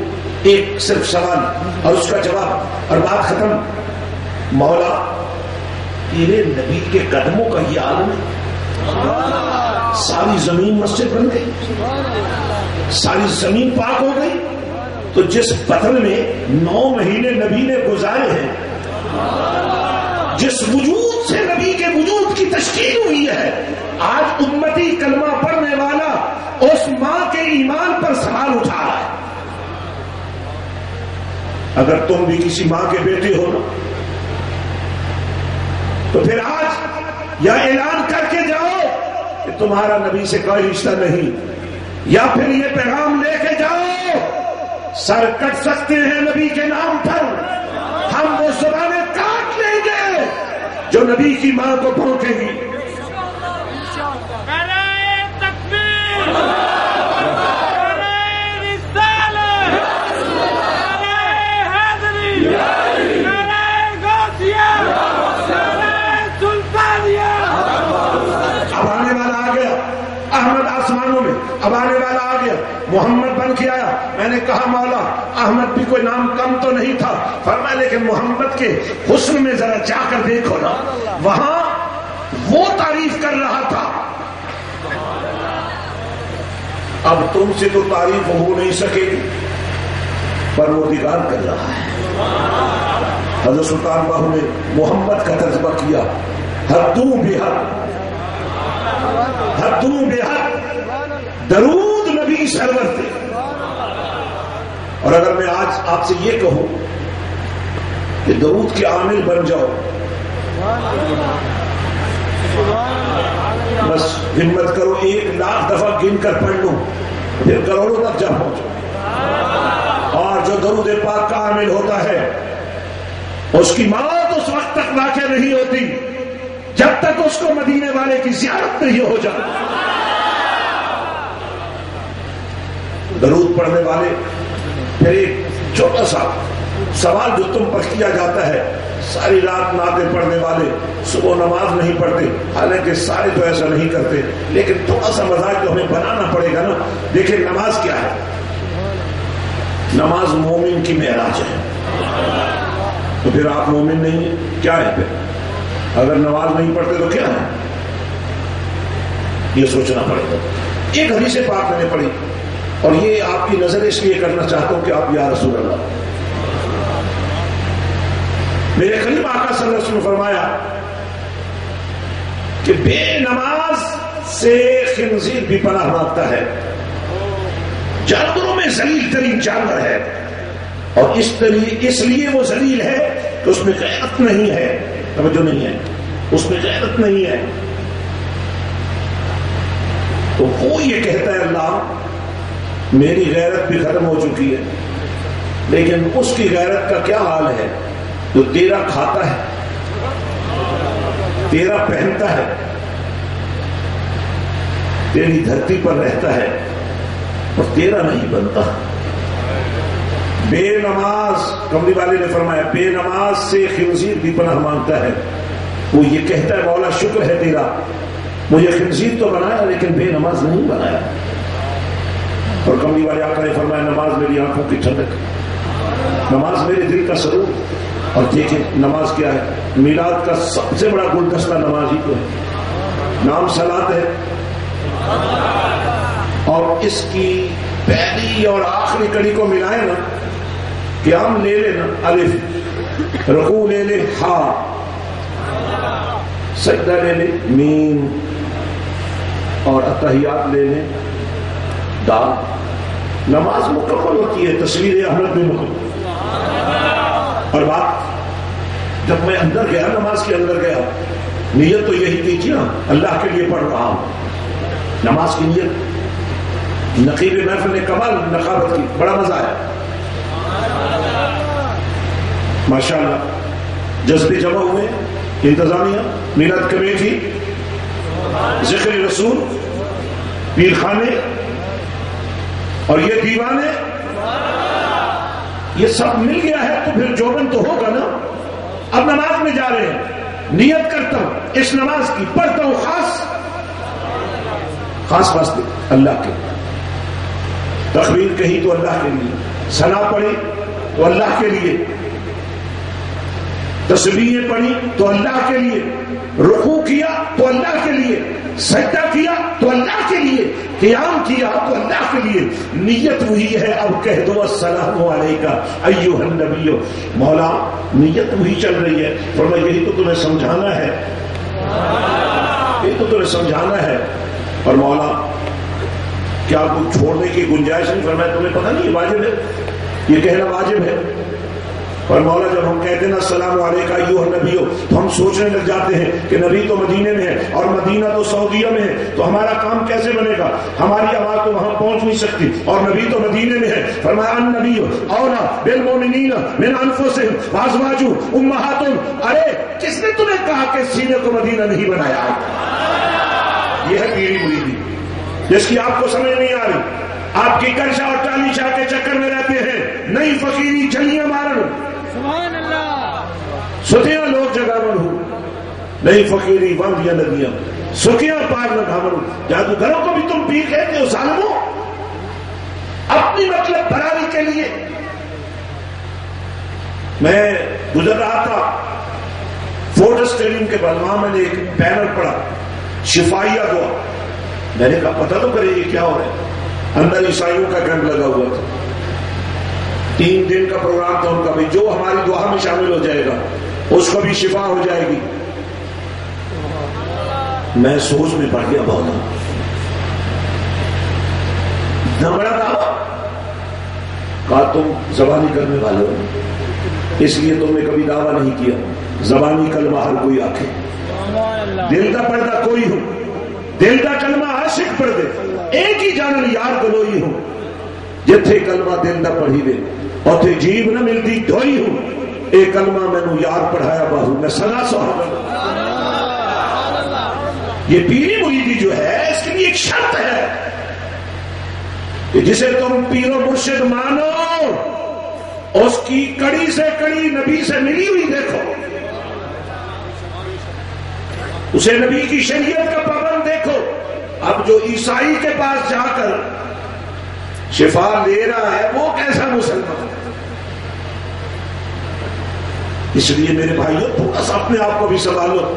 ایک صرف سوال اور اس کا جواب اور بات ختم. مولا تیرے نبی کے قدموں کا یہ عالم ہے. ساری زمین مسجد بن گئی, ساری زمین پاک ہو گئی. تو جس بطن میں 9 مہینے نبی نے گزارے ہیں, جس وجود سے نبی کے وجود کی تشکیل ہوئی ہے, آج امتی کلمہ پڑھنے والا اس ماں کے ایمان پر سوال اٹھا رہا ہے. اگر تم بھی کسی ماں کے بیٹے ہو نا تو پھر آج یا اعلان کر کے جاؤ کہ تمہارا نبی سے کوئی رشتہ نہیں, یا پھر یہ پیغام لے کے جاؤ سر کٹ سکتے ہیں نبی کے نام پر, ہم وہ زبانیں کاٹ لیں گے جو نبی کی ماں کو بھونکے گی. اب آنے والا آ گیا, احمد آسمانوں میں, اب آنے والا آ گیا, محمد بن کے آیا, میں نے کہا مولا احمد بھی کوئی نام کم تو نہیں تھا. فرمایا لیکن محمد کے حسن میں ذرا جا کر دیکھو نا, وہاں وہ تعریف کر رہا تھا. اب تم سے تو تعریف ہو نہیں سکے گی, پروردگار کر رہا ہے. حضرت سلطان باہو نے محمد کا تجربہ کیا, حدوں بے حد, حدوں بے حد درود نبی سرور تھے. اور اگر میں آج آپ سے یہ کہوں کہ درود کے عامل بن جاؤ, بس ہمت کرو 1,00,000 دفعہ گن کر پڑھ لو, پھر کروڑوں تک جا پہنچو. اور جو درود پاک کا عامل ہوتا ہے اس کی موت اس وقت تک واقع نہیں ہوتی جب تک اس کو مدینے والے کی زیارت نہیں ہو جائے. درود پڑھنے والے, پھر ایک چھوٹا سا سوال جو تم پر کیا جاتا ہے, ساری رات نعتیں پڑھنے والے صبح نماز نہیں پڑھتے, حالانکہ سارے تو ایسا نہیں کرتے, لیکن تھوڑا سا مزاج تو ہمیں بنانا پڑے گا نا. دیکھیں نماز کیا ہے؟ نماز مومن کی معراج ہے. تو پھر آپ مومن نہیں ہیں, کیا ہے پھر؟ اگر نماز نہیں پڑھتے تو کیا ہے؟ یہ سوچنا پڑے گا. ایک حدیث پاک میں نے پڑھی, اور یہ آپ کی نظر اس لیے کرنا چاہتا ہوں کہ آپ یا رسول اللہ, میرے قریب آقا صلی اللہ علیہ وسلم نے فرمایا کہ بے نماز سے خنزیر بھی پناہ مانگتا ہے. جانوروں میں ذلیل ترین جانور ہے, اور اس لیے وہ ذلیل ہے کہ اس میں غیرت نہیں ہے. توجہ نہیں ہے, اس میں غیرت نہیں ہے. تو وہ یہ کہتا ہے اللہ میری غیرت بھی ختم ہو چکی ہے, لیکن اس کی غیرت کا کیا حال ہے جو تیرا کھاتا ہے, تیرا پہنتا ہے, تیری دھرتی پر رہتا ہے, اور تیرا نہیں بنتا. بے نماز, کملی والے نے فرمایا بے نماز سے خنزیر بھی پناہ مانگتا ہے. وہ یہ کہتا ہے مولا شکر ہے تیرا, مجھے خنزیر تو بنایا لیکن بے نماز نہیں بنایا. اور کملی والے آقا نے فرمایا نماز میری آنکھوں کی ٹھنڈک, نماز میرے دل کا سرور. اور دیکھیں نماز کیا ہے, میلاد کا سب سے بڑا گلدستہ نماز ہی کو ہے. نام صلاۃ ہے, اور اس کی پہلی اور آخری کڑی کو ملائے نا, قیام لے لے نا الف, رکوع لے لے ہا, سجدہ لے لے میم, اور اتحیات لے لے دال. نماز مکمل ہوتی ہے تصویر احمد میں مکمل. اور بات جب میں اندر گیا, نماز کے اندر گیا, نیت تو یہی کی نا اللہ کے لیے پڑھ رہا ہوں. نماز کی نیت نقیب محفل نے کمال نقابت کی, بڑا مزہ آیا ماشاءاللہ. جذبے جمع ہوئے, انتظامیہ, میلاد کمیٹی, ذکر رسول, پیر خانے, اور یہ دیوانے, یہ سب مل گیا ہے. تو پھر جوبن تو ہوگا نا. اب نماز میں جا رہے ہیں, نیت کرتا ہوں اس نماز کی, پڑھتا ہوں خاص واسطے اللہ کے. تکبیر کہی تو اللہ کے لیے, ثنا پڑھی تو اللہ کے لیے, تسبیحیں پڑھی تو اللہ کے لیے, رکوع کیا تو اللہ کے لیے, سجدہ کیا تو اللہ کے لیے, قیام کیا تو اللہ کے لیے. نیت وہی ہے. اب کہہ دو السلام علیکہ ایھا النبی. مولا نیت وہی چل رہی ہے. فرمایا یہی تو تمہیں سمجھانا ہے, یہی تو تمہیں سمجھانا ہے. اور مولا کیا کچھ چھوڑنے کی گنجائش نہیں؟ فرمایا تمہیں پتہ نہیں یہ واجب ہے, یہ کہنا واجب ہے. اور مولا جب ہم کہتے ہیں نا السلام علیکہ ایھا النبی, تو ہم سوچنے لگ جاتے ہیں کہ نبی تو مدینے میں ہے اور مدینہ تو سعودیہ میں ہے, تو ہمارا کام کیسے بنے گا؟ ہماری آواز تو وہاں پہنچ نہیں سکتی, اور نبی تو مدینے میں ہے. فرمایا النبی اولیٰ بالمؤمنین من انفسہم وازواجہ امہاتہم. ارے کس نے تمہیں کہا کہ سینے کو مدینہ نہیں بنایا؟ یہ ہے پیری مریدی جس کی آپ کو سمجھ نہیں آ رہی. آپ کی کرشا اور ٹالی شاہ کے چکر میں رہتے ہیں. نئی فقیری جلیاں مارن, ستیاں لوگ جگہ من ہو, نئی فقیری بند یا ندیاں, سکیاں پار نہ دھامن. جادوگروں کو بھی تم پیر کہتے ہو ظالموں. اپنی مطلب بھرائی کے لیے. میں گزر رہا تھا فورٹ اسٹیڈیم کے بعد، وہاں میں نے ایک بینر پڑھا شفائیہ دعا. میں نے کہا پتہ تو کرے یہ کیا ہو رہا ہے. اندر عیسائیوں کا کیمپ لگا ہوا تھا، 3 دن کا پروگرام تھا ان کا. بھی جو ہماری دعا میں شامل ہو جائے گا اس کو بھی شفا ہو جائے گی. میں سوچ میں پڑ گیا بہت اتنا بڑا دعویٰ. کہا تم زبانی کرنے والے ہو اس لیے تم نے کبھی دعویٰ نہیں کیا. زبانی کلمہ ہر کوئی آکھے، دل کا پردہ کوئی ہو، دل کا کلمہ عاشق پڑھ دے. ایک ہی جانن یار گلوئی ہوں جتھے کلمہ دل دا پڑھی دے اوتھے جیب نہ ملتی دھوئی ہوں. اے کلمہ مینوں یار پڑھایا باہو میں سدا سہاگا. یہ پیری مریدی جو ہے اس کے لیے ایک شرط ہے کہ جسے تم پیر و مرشد مانو اس کی کڑی سے کڑی نبی سے ملی ہوئی دیکھو، اسے نبی کی شریعت کا پابند دیکھو. اب جو عیسائی کے پاس جا کر شفا لے رہا ہے وہ کیسا مسلمان ہے؟ اس لیے میرے بھائیوں تھوڑا سا اپنے آپ کو بھی سنبھالو.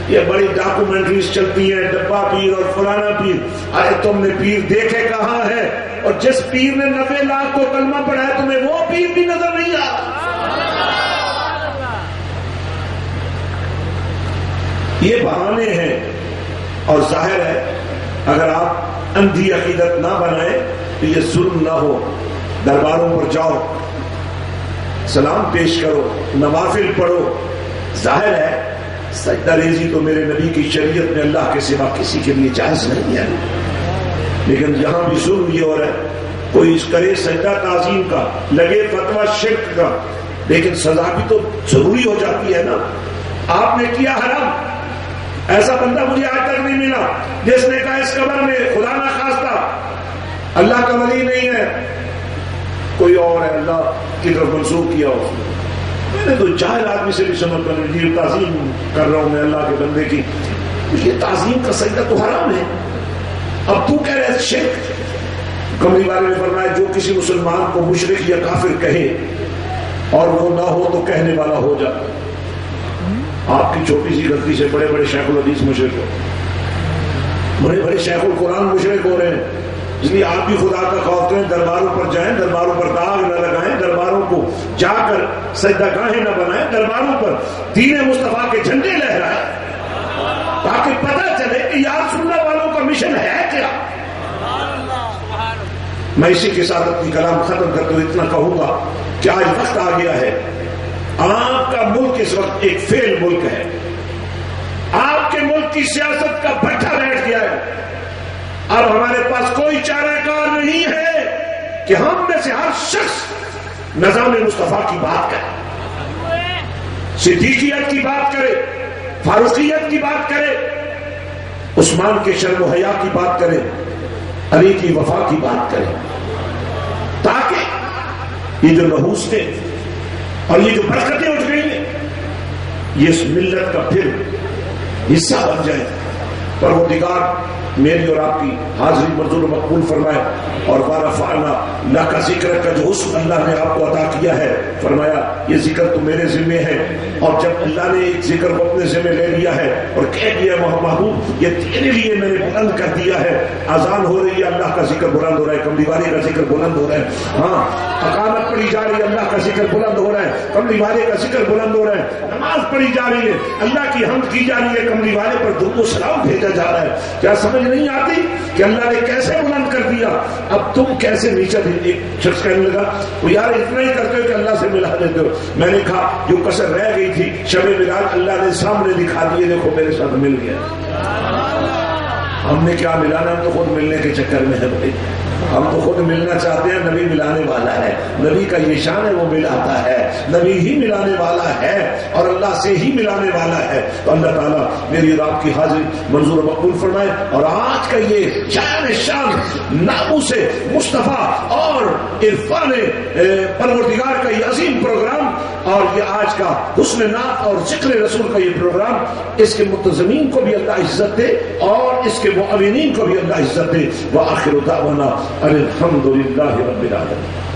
یہ بڑی ڈاکومنٹریز چلتی ہیں ڈبا پیر اور فلانا پیر. ارے تم نے پیر دیکھے کہاں ہے؟ اور جس پیر نے 90 لاکھ کو کلمہ پڑھایا تمہیں وہ پیر بھی نظر نہیں آ. یہ بہانے ہیں. اور ظاہر ہے اگر آپ اندھی عقیدت نہ بنائیں تو یہ ظلم نہ ہو. درباروں پر جاؤ، سلام پیش کرو، نوافل پڑھو. ظاہر ہے سجدہ ریزی تو میرے نبی کی شریعت میں اللہ کے سوا کسی کے لیے جائز نہیں ہے، لیکن یہاں بھی ظلم یہ ہو رہا ہے. کوئی اس کرے سجدہ تعظیم کا، لگے فتویٰ شرک کا، لیکن سزا بھی تو ضروری ہو جاتی ہے نا. آپ نے کیا حرام. ایسا بندہ مجھے آج تک نہیں ملا جس نے کہا اس قبر میں خدا نہ خواستہ اللہ کا ولی نہیں ہے، کوئی اور ہے، اللہ کی طرف منسوخ کیا ہو. میں نے تو جاہل آدمی سے بھی سمجھ کر یہ تعظیم کر رہا ہوں میں اللہ کے بندے کی. یہ تعظیم کا سجدہ تو حرام ہے. اب تو کہہ رہے شرک. کملی والے نے فرمایا جو کسی مسلمان کو مشرک یا کافر کہے اور وہ نہ ہو تو کہنے والا ہو جائے. آپ کی چھوٹی سی غلطی سے بڑے بڑے شیخ الحدیث مشرک ہو، بڑے بڑے شیخ القرآن مشرک ہو رہے ہیں. اس لیے آپ بھی خدا کا خوف کریں، درباروں پر جائیں، درباروں پر داغ نہ لگائیں، درباروں کو جا کر سجدہ گاہیں نہ بنائیں، درباروں پر دین مصطفیٰ کے جھنڈے لہرائیں تاکہ پتہ چلے کہ یا رسول اللہ والوں کا مشن ہے کیا. میں اسی کے ساتھ اپنی کلام ختم کرتے ہوئے اتنا کہوں گا کہ آج وقت آ گیا ہے. آپ کا ملک اس وقت ایک فیل ملک ہے. آپ کے ملک کی سیاست کا بھٹا بیٹھ گیا ہے. اب ہمارے پاس کوئی چارہ کار نہیں ہے کہ ہم میں سے ہر شخص نظام مصطفیٰ کی بات کرے، صدیقیت کی بات کرے، فاروقیت کی بات کرے، عثمان کے شرم و حیا کی بات کرے، علی کی وفا کی بات کرے، تاکہ یہ جو نحوستیں اور یہ جو برکتیں اٹھ گئی ہیں یہ اس ملت کا پھر حصہ بن جائے. پروردگار میری اور آپ کی حاضری منظور و مقبول فرمائے. اور ورفعنا لک ذکرک کا جو حسن اللہ نے آپ کو عطا کیا ہے، فرمایا یہ ذکر تو میرے ذمے ہے. اور جب اللہ نے ایک ذکر کو اپنے ذمے لے لیا ہے اور کہہ دیا محبوب یہ تیرے لیے میں نے بلند کر دیا ہے. اذان ہو رہی ہے، اللہ کا ذکر بلند ہو رہا ہے، کملی والے کا ذکر بلند ہو رہا ہے. ہاں اقامت پڑھی جا رہی ہے، اللہ کا ذکر بلند ہو رہا ہے، کملی والے کا ذکر بلند ہو رہا ہے. نماز پڑھی جا رہی ہے، اللہ کی حمد کی جا رہی ہے، کملی والے پر درود و سلام بھیجا جا رہا ہے. کیا سمجھ نہیں آتی کہ اللہ نے کیسے بلند کر دیا؟ اب تم کیسے نیچے دے. ایک شخص کہنے لگا وہ یار اتنا ہی کرتے ہو کہ اللہ سے ملا دیتے ہو. میں نے کہا جو کسر رہ گئی تھی شب میلاد اللہ نے سامنے دکھا دیے، دیکھو میرے ساتھ مل گیا. ہم نے کیا ملانا، ہم تو خود ملنے کے چکر میں ہے بھائی. ہم تو خود ملنا چاہتے ہیں، نبی ملانے والا ہے، نبی کا یہ شان ہے وہ ملاتا ہے، نبی ہی ملانے والا ہے اور اللہ سے ہی ملانے والا ہے. تو اللہ تعالیٰ میری اور آپ کی حاضری منظور و مقبول فرمائے. اور آج کا یہ شان ناموس مصطفیٰ اور عرفان پروردگار کا یہ عظیم پروگرام اور یہ آج کا حسن نعت اور ذکر رسول کا یہ پروگرام، اس کے متظمین کو بھی اللہ عزت دے اور اس کے معاونین کو بھی اللہ عزت دے۔ وآخر دعوانا الحمد للہ رب العالمین۔